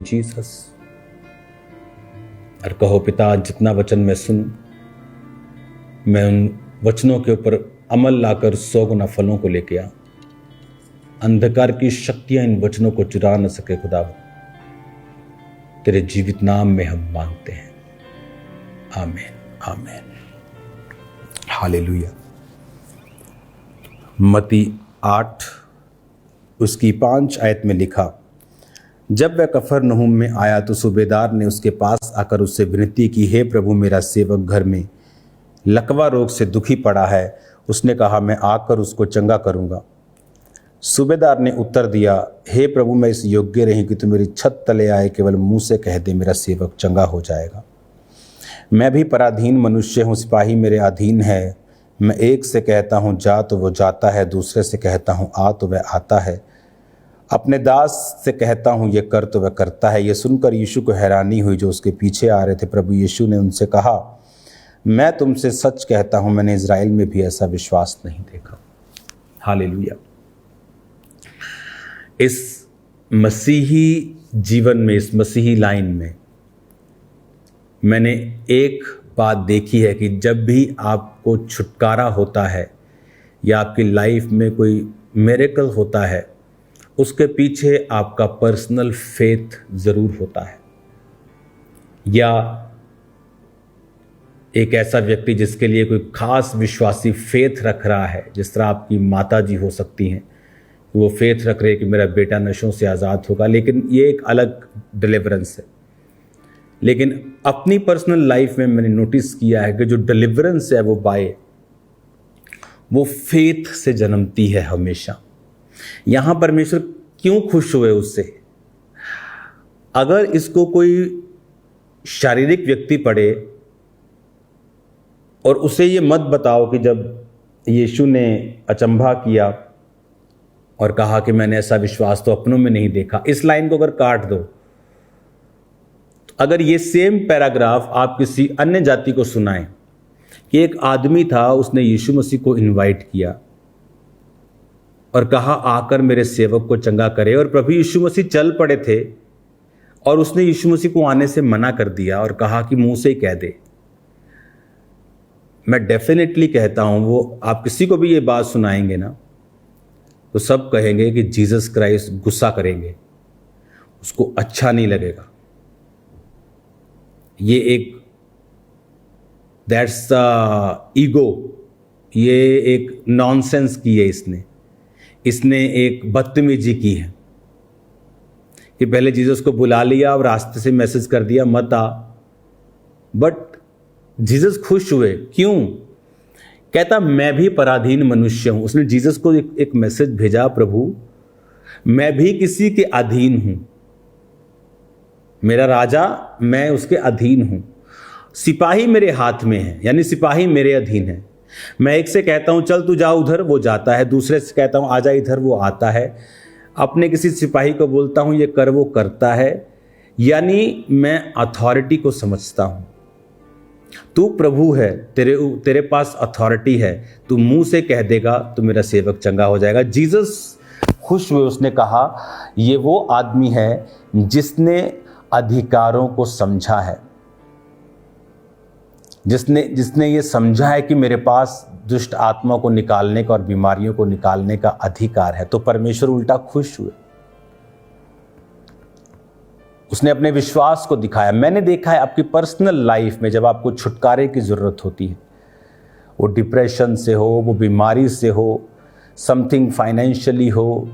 Jesus. और कहो पिता, जितना वचन मैं सुनूं, मैं उन वचनों के ऊपर अमल लाकर 100 गुना फलों को लेके आ। अंधकार की शक्तियां इन वचनों को चुरा न सके खुदा। तेरे जीवित नाम में हम मांगते हैं, आमीन आमीन, हालेलुया। मत्ती 8 उसकी 5 आयत में लिखा, जब वह कफरनहूम में आया तो सूबेदार ने उसके पास आकर उससे विनती की, हे प्रभु, मेरा सेवक घर में लकवा रोग से दुखी पड़ा है। उसने कहा, मैं आकर उसको चंगा करूंगा। सूबेदार ने उत्तर दिया, हे प्रभु, मैं इस योग्य नहीं कि तू मेरी छत तले आए, केवल मुंह से कह दे, मेरा सेवक चंगा हो जाएगा। मैं भी पराधीन मनुष्य हूँ, सिपाही मेरे अधीन है। मैं एक से कहता हूँ जा तो वो जाता है, दूसरे से कहता हूँ आ तो वह आता है, अपने दास से कहता हूँ ये कर तो वह करता है। ये सुनकर यीशु को हैरानी हुई जो उसके पीछे आ रहे थे। प्रभु यीशु ने उनसे कहा, मैं तुमसे सच कहता हूँ, मैंने इज़राइल में भी ऐसा विश्वास नहीं देखा। हालेलुया। इस मसीही जीवन में, इस मसीही लाइन में मैंने एक बात देखी है कि जब भी आपको छुटकारा होता है या आपकी लाइफ में कोई मिरेकल होता है, उसके पीछे आपका पर्सनल फेथ ज़रूर होता है। या एक ऐसा व्यक्ति जिसके लिए कोई खास विश्वासी फेथ रख रहा है, जिस तरह आपकी माता जी हो सकती हैं, वो फेथ रख रहे हैं कि मेरा बेटा नशों से आज़ाद होगा, लेकिन ये एक अलग डिलीवरेंस है। लेकिन अपनी पर्सनल लाइफ में मैंने नोटिस किया है कि जो डिलीवरेंस है वो फेथ से जन्मती है हमेशा। यहां परमेश्वर क्यों खुश हुए उससे? अगर इसको कोई शारीरिक व्यक्ति पढ़े और उसे ये मत बताओ कि जब यीशु ने अचंभा किया और कहा कि मैंने ऐसा विश्वास तो अपनों में नहीं देखा, इस लाइन को अगर काट दो, तो अगर ये सेम पैराग्राफ आप किसी अन्य जाति को सुनाएं कि एक आदमी था, उसने यीशु मसीह को इनवाइट किया और कहा आकर मेरे सेवक को चंगा करे, और प्रभु यीशु मसीह चल पड़े थे और उसने यीशु मसीह को आने से मना कर दिया और कहा कि मुंह से ही कह दे। मैं डेफिनेटली कहता हूं, वो आप किसी को भी ये बात सुनाएंगे ना, तो सब कहेंगे कि जीसस क्राइस्ट गुस्सा करेंगे, उसको अच्छा नहीं लगेगा। ये एक दैट्स द ईगो, ये एक नॉनसेंस की है इसने एक बदतमीजी की है कि पहले जीसस को बुला लिया और रास्ते से मैसेज कर दिया मत आ। बट जीसस खुश हुए, क्यों? कहता मैं भी पराधीन मनुष्य हूं। उसने जीसस को एक मैसेज भेजा, प्रभु मैं भी किसी के अधीन हूं, मेरा राजा, मैं उसके अधीन हूं, सिपाही मेरे हाथ में है, यानी सिपाही मेरे अधीन है। मैं एक से कहता हूं चल तू जा उधर, वो जाता है, दूसरे से कहता हूं आजा इधर, वो आता है, अपने किसी सिपाही को बोलता हूं ये कर, वो करता है। यानी मैं अथॉरिटी को समझता हूं। तू प्रभु है, तेरे पास अथॉरिटी है, तू मुंह से कह देगा तो मेरा सेवक चंगा हो जाएगा। जीसस खुश हुए, उसने कहा ये वो आदमी है जिसने अधिकारों को समझा है, जिसने ये समझा है कि मेरे पास दुष्ट आत्मा को निकालने का और बीमारियों को निकालने का अधिकार है। तो परमेश्वर उल्टा खुश हुए, उसने अपने विश्वास को दिखाया। मैंने देखा है आपकी पर्सनल लाइफ में जब आपको छुटकारे की जरूरत होती है, वो डिप्रेशन से हो, वो बीमारी से हो, समथिंग फाइनेंशियली हो,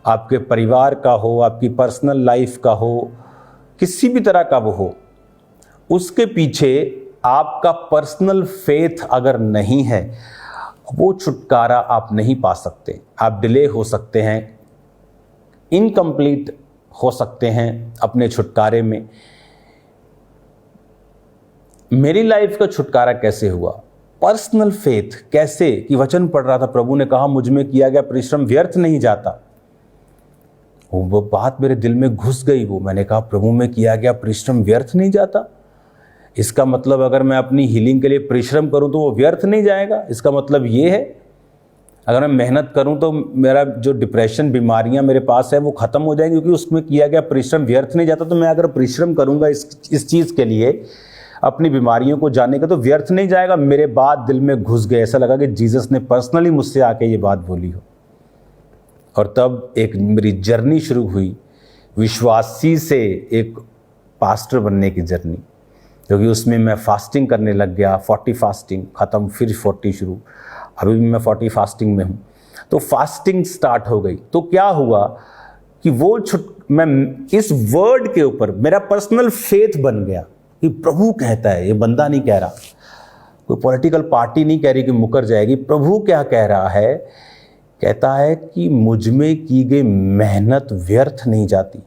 आपके परिवार का हो, आपकी पर्सनल लाइफ का हो, किसी भी तरह का वो हो, उसके पीछे आपका पर्सनल फेथ अगर नहीं है, वो छुटकारा आप नहीं पा सकते। आप डिले हो सकते हैं, इनकम्प्लीट हो सकते हैं अपने छुटकारे में। मेरी लाइफ का छुटकारा कैसे हुआ? पर्सनल फेथ कैसे? कि वचन पढ़ रहा था, प्रभु ने कहा मुझ में किया गया परिश्रम व्यर्थ नहीं जाता। वो बात मेरे दिल में घुस गई। वो मैंने कहा प्रभु में किया गया परिश्रम व्यर्थ नहीं जाता। इसका मतलब अगर मैं अपनी हीलिंग के लिए परिश्रम करूं तो वो व्यर्थ नहीं जाएगा। इसका मतलब ये है अगर मैं मेहनत करूं तो मेरा जो डिप्रेशन, बीमारियां मेरे पास है वो खत्म हो जाएंगी, क्योंकि उसमें किया गया परिश्रम व्यर्थ नहीं जाता। तो मैं अगर परिश्रम करूंगा इस चीज़ के लिए, अपनी बीमारियों को जानने का, तो व्यर्थ नहीं जाएगा। मेरे बात दिल में घुस गए, ऐसा लगा कि जीसस ने पर्सनली मुझसे आके ये बात बोली हो। और तब एक मेरी जर्नी शुरू हुई, विश्वासी से एक पास्टर बनने की जर्नी, क्योंकि उसमें मैं फास्टिंग करने लग गया। 40 फास्टिंग ख़त्म, फिर 40 शुरू। अभी भी मैं 40 फास्टिंग में हूँ। तो फास्टिंग स्टार्ट हो गई। तो क्या हुआ कि मैं इस वर्ड के ऊपर मेरा पर्सनल फेथ बन गया कि प्रभु कहता है, ये बंदा नहीं कह रहा, कोई पॉलिटिकल पार्टी नहीं कह रही कि मुकर जाएगी। प्रभु क्या कह रहा है? कहता है कि मुझ में की गई मेहनत व्यर्थ नहीं जाती।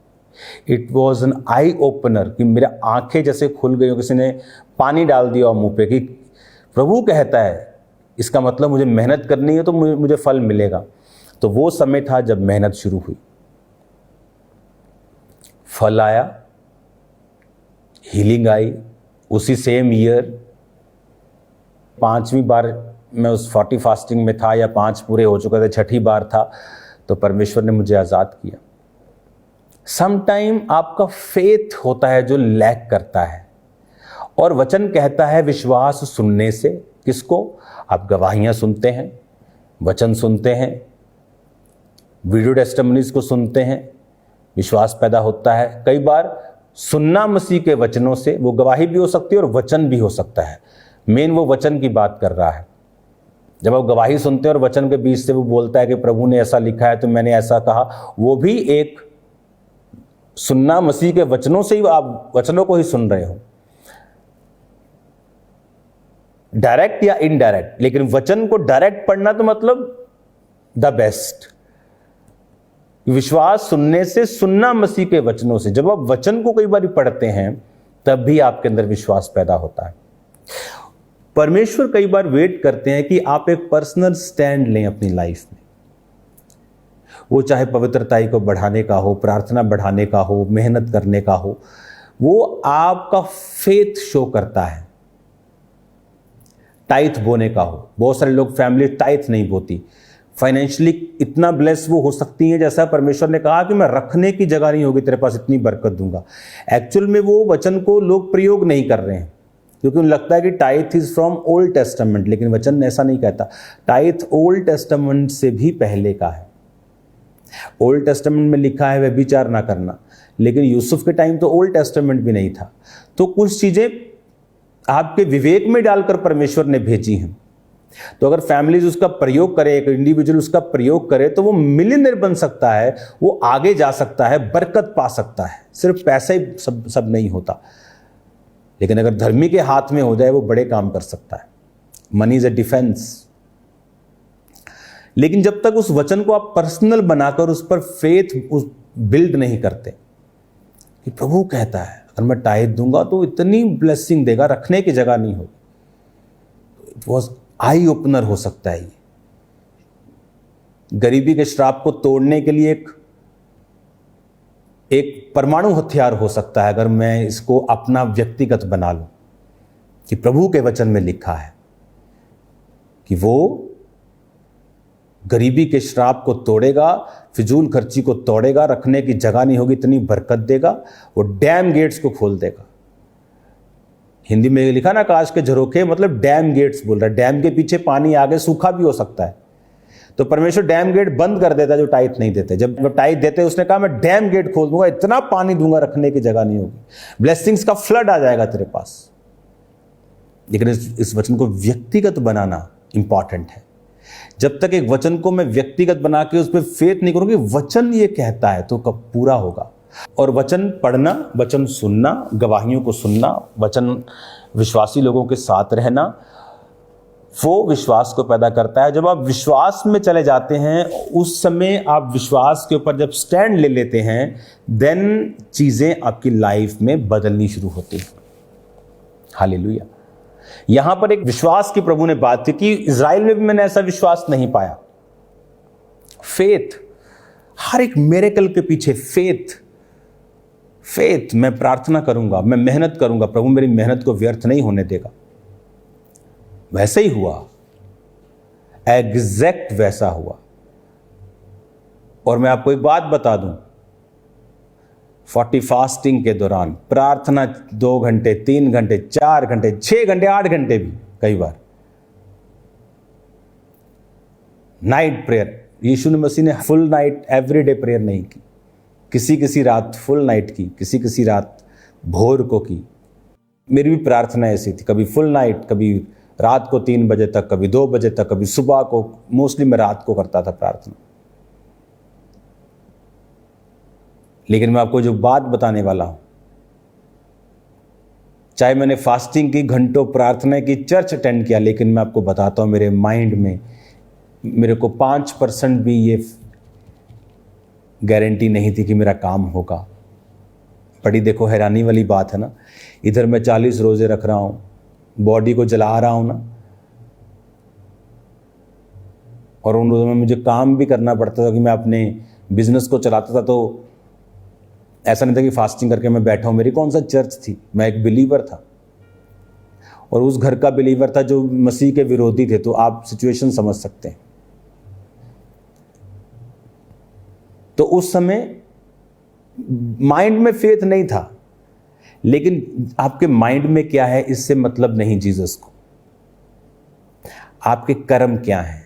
It was an eye opener, कि मेरा आंखें जैसे खुल गई, किसी ने पानी डाल दिया मुंह पे, कि प्रभु कहता है, इसका मतलब मुझे मेहनत करनी है तो मुझे फल मिलेगा। तो वो समय था जब मेहनत शुरू हुई, फल आया, हीलिंग आई। उसी सेम ईयर 5वीं बार मैं उस 40 फास्टिंग में था, या 5 पूरे हो चुके थे, 6ठी बार था, तो परमेश्वर ने मुझे आज़ाद किया। समटाइम आपका फेथ होता है जो लैक करता है, और वचन कहता है विश्वास सुनने से। किसको? आप गवाहियाँ सुनते हैं, वचन सुनते हैं, वीडियो टेस्टिमनीज को सुनते हैं, विश्वास पैदा होता है। कई बार सुनना मसीह के वचनों से, वो गवाही भी हो सकती है और वचन भी हो सकता है। मेन वो वचन की बात कर रहा है। जब आप गवाही सुनते हैं और वचन के बीच से वो बोलता है कि प्रभु ने ऐसा लिखा है तो मैंने ऐसा कहा, वो भी एक सुनना मसीह के वचनों से ही, आप वचनों को ही सुन रहे हो, डायरेक्ट या इनडायरेक्ट। लेकिन वचन को डायरेक्ट पढ़ना तो मतलब द बेस्ट। विश्वास सुनने से, सुनना मसीह के वचनों से। जब आप वचन को कई बार पढ़ते हैं तब भी आपके अंदर विश्वास पैदा होता है। परमेश्वर कई बार वेट करते हैं कि आप एक पर्सनल स्टैंड लें अपनी लाइफ में। वो चाहे पवित्रताई को बढ़ाने का हो, प्रार्थना बढ़ाने का हो, मेहनत करने का हो, वो आपका फेथ शो करता है। टाइथ बोने का हो, बहुत सारे लोग फैमिली टाइथ नहीं बोती, फाइनेंशियली इतना ब्लेस वो हो सकती हैं, जैसा परमेश्वर ने कहा कि मैं रखने की जगह नहीं होगी तेरे पास, इतनी बरकत दूंगा। एक्चुअल में वो वचन को लोग प्रयोग नहीं कर रहे हैं, क्योंकि उन्हें लगता है कि tithe is from old testament, लेकिन वचन ऐसा नहीं कहता। टाइथ ओल्ड टेस्टामेंट से भी पहले का है। ओल्ड टेस्टामेंट में लिखा है व्यभिचार ना करना, लेकिन यूसुफ के टाइम तो ओल्ड टेस्टामेंट भी नहीं था। तो कुछ चीजें आपके विवेक में डालकर परमेश्वर ने भेजी हैं। तो अगर फैमिलीज उसका प्रयोग करे, एक इंडिविजुअल उसका प्रयोग करे, तो वो मिलियनेयर बन सकता है, वो आगे जा सकता है, बरकत पा सकता है। सिर्फ पैसा ही सब नहीं होता, लेकिन अगर धर्मी के हाथ में हो जाए वो बड़े काम कर सकता है। Money is a defence. लेकिन जब तक उस वचन को आप पर्सनल बनाकर उस पर फेथ बिल्ड नहीं करते कि प्रभु कहता है अगर मैं टाइथ दूंगा तो इतनी ब्लेसिंग देगा, रखने की जगह नहीं होगी। इट वॉज आई ओपनर हो सकता है। ये गरीबी के श्राप को तोड़ने के लिए एक परमाणु हथियार हो सकता है, अगर मैं इसको अपना व्यक्तिगत बना लूं कि प्रभु के वचन में लिखा है कि वो गरीबी के श्राप को तोड़ेगा, फिजूल खर्ची को तोड़ेगा, रखने की जगह नहीं होगी, इतनी बरकत देगा, वो डैम गेट्स को खोल देगा। हिंदी में लिखा ना, काश के झरोखे, मतलब डैम गेट्स बोल रहा है। डैम के पीछे पानी आगे सूखा भी हो सकता है, तो परमेश्वर डैम गेट बंद कर देता है जो टाइथ नहीं देते। जब टाइथ देते उसने कहा मैं डैम गेट खोल दूंगा, इतना पानी दूंगा, रखने की जगह नहीं होगी, ब्लेसिंग्स का फ्लड आ जाएगा तेरे पास। लेकिन इस वचन को व्यक्तिगत बनाना इंपॉर्टेंट है। जब तक एक वचन को मैं व्यक्तिगत बना के उस पर फेथ नहीं करूंगी, वचन ये कहता है तो कब पूरा होगा। और वचन पढ़ना, वचन सुनना, गवाहियों को सुनना, वचन विश्वासी लोगों के साथ रहना, वो विश्वास को पैदा करता है। जब आप विश्वास में चले जाते हैं, उस समय आप विश्वास के ऊपर जब स्टैंड ले लेते हैं, देन चीजें आपकी लाइफ में बदलनी शुरू होती हैं। हालेलुया। यहां पर एक विश्वास की प्रभु ने बात की कि इज़राइल में भी मैंने ऐसा विश्वास नहीं पाया। फेथ, हर एक मिरेकल के पीछे फेथ। मैं प्रार्थना करूंगा, मैं मेहनत करूंगा, प्रभु मेरी मेहनत को व्यर्थ नहीं होने देगा। वैसे ही हुआ। एग्जैक्ट वैसा हुआ। और मैं आपको एक बात बता दूं, 40 फास्टिंग के दौरान प्रार्थना 2 घंटे, 3 घंटे, 4 घंटे, 6 घंटे, 8 घंटे भी कई बार, नाइट प्रेयर, यीशु मसीह ने फुल नाइट एवरीडे प्रेयर नहीं की, किसी रात फुल नाइट की, किसी रात भोर को की। मेरी भी प्रार्थना ऐसी थी, कभी फुल नाइट, कभी रात को 3 बजे तक, कभी 2 बजे तक, कभी सुबह को। मोस्टली मैं रात को करता था प्रार्थना। लेकिन मैं आपको जो बात बताने वाला हूं, चाहे मैंने फास्टिंग की, घंटों प्रार्थना की, चर्च अटेंड किया, लेकिन मैं आपको बताता हूं मेरे माइंड में मेरे को 5% भी ये गारंटी नहीं थी कि मेरा काम होगा। बड़ी देखो हैरानी वाली बात है ना, इधर मैं 40 रोजे रख रहा हूं, बॉडी को जला रहा हूं ना, और उन रोज़ों में मुझे काम भी करना पड़ता था कि मैं अपने बिजनेस को चलाता था। तो ऐसा नहीं था कि फास्टिंग करके मैं बैठा हूं। मेरी कौन सा चर्च थी, मैं एक बिलीवर था, और उस घर का बिलीवर था जो मसीह के विरोधी थे। तो आप सिचुएशन समझ सकते हैं। तो उस समय माइंड में फेथ नहीं था, लेकिन आपके माइंड में क्या है इससे मतलब नहीं जीसस को। आपके कर्म क्या हैं।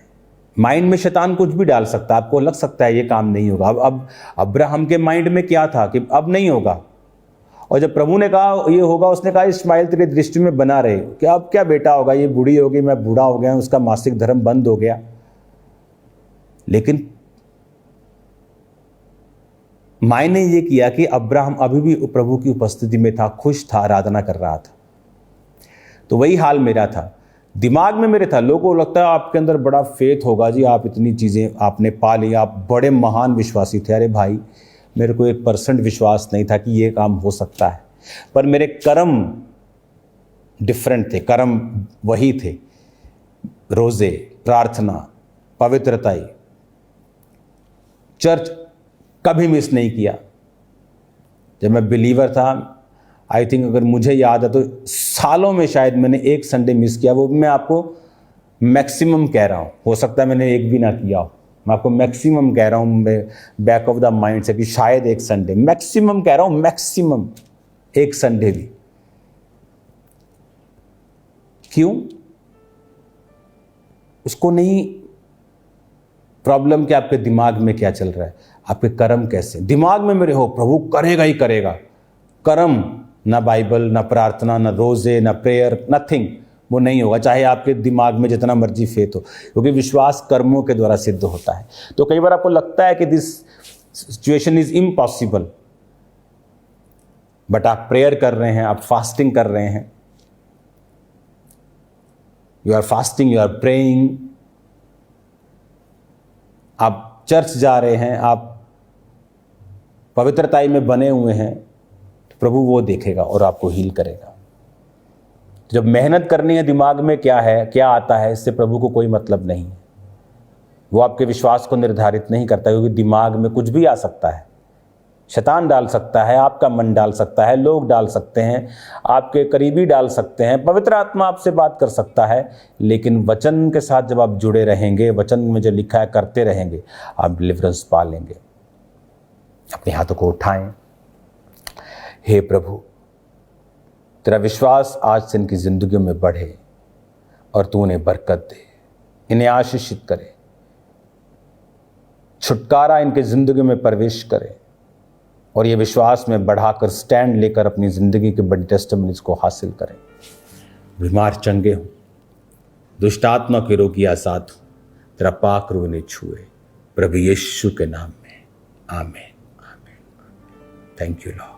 माइंड में शैतान कुछ भी डाल सकता है, आपको लग सकता है ये काम नहीं होगा। अब अब्राहम के माइंड में क्या था कि अब नहीं होगा, और जब प्रभु ने कहा ये होगा, उसने कहा इश्माइल तेरी दृष्टि में बना रहे कि अब क्या बेटा होगा, ये बूढ़ी होगी, मैं बूढ़ा हो गया, उसका मासिक धर्म बंद हो गया। लेकिन मायने ये किया कि अब्राहम अभी भी प्रभु की उपस्थिति में था, खुश था, आराधना कर रहा था। तो वही हाल मेरा था, दिमाग में मेरे था। लोगों को लगता है आपके अंदर बड़ा फेथ होगा जी, आप इतनी चीज़ें आपने पा ली, आप बड़े महान विश्वासी थे। अरे भाई, मेरे को 1% विश्वास नहीं था कि ये काम हो सकता है। पर मेरे कर्म डिफरेंट थे, कर्म वही थे, रोज़े, प्रार्थना, पवित्रताई, चर्च कभी मिस नहीं किया। जब मैं बिलीवर था, आई थिंक अगर मुझे याद है तो सालों में शायद मैंने 1 संडे मिस किया। वो मैं आपको मैक्सिमम कह रहा हूँ, हो सकता है मैंने एक भी ना किया हो। मैं आपको मैक्सिमम कह रहा हूँ, बैक ऑफ द माइंड से, कि शायद 1 संडे, मैक्सिमम कह रहा हूँ, मैक्सिमम 1 संडे भी। क्यों? उसको नहीं प्रॉब्लम कि आपके दिमाग में क्या चल रहा है, आपके कर्म कैसे। दिमाग में मेरे हो प्रभु करेगा ही करेगा, कर्म ना बाइबल, ना प्रार्थना, ना रोजे, ना प्रेयर, नथिंग, वो नहीं होगा, चाहे आपके दिमाग में जितना मर्जी फेथ हो, क्योंकि विश्वास कर्मों के द्वारा सिद्ध होता है। तो कई बार आपको लगता है कि this situation is impossible, but आप प्रेयर कर रहे हैं, आप फास्टिंग कर रहे हैं, you are fasting, you are praying, आप चर्च जा रहे हैं, आप पवित्रताई में बने हुए हैं, तो प्रभु वो देखेगा और आपको हील करेगा। जब मेहनत करनी है, दिमाग में क्या है, क्या आता है, इससे प्रभु को कोई मतलब नहीं है। वो आपके विश्वास को निर्धारित नहीं करता, क्योंकि दिमाग में कुछ भी आ सकता है। शैतान डाल सकता है, आपका मन डाल सकता है, लोग डाल सकते हैं, आपके करीबी डाल सकते हैं, पवित्र आत्मा आपसे बात कर सकता है। लेकिन वचन के साथ जब आप जुड़े रहेंगे, वचन में जो लिखा है करते रहेंगे, आप डिलीवरेंस पा लेंगे। अपने हाथों को उठाएं। हे प्रभु, तेरा विश्वास आज से इनकी जिंदगियों में बढ़े और तू उन्हें बरकत दे, इन्हें आशीषित करे, छुटकारा इनके जिंदगी में प्रवेश करे, और ये विश्वास में बढ़ाकर स्टैंड लेकर अपनी ज़िंदगी के बड़ी टेस्टिमनीज़ को हासिल करें। बीमार चंगे हों, दुष्ट आत्मा के रोगी आज़ाद हो, तेरा पाक रूह इन्हें छुए, प्रभु यीशु के नाम में, आमीन। आमीन। Thank you Lord.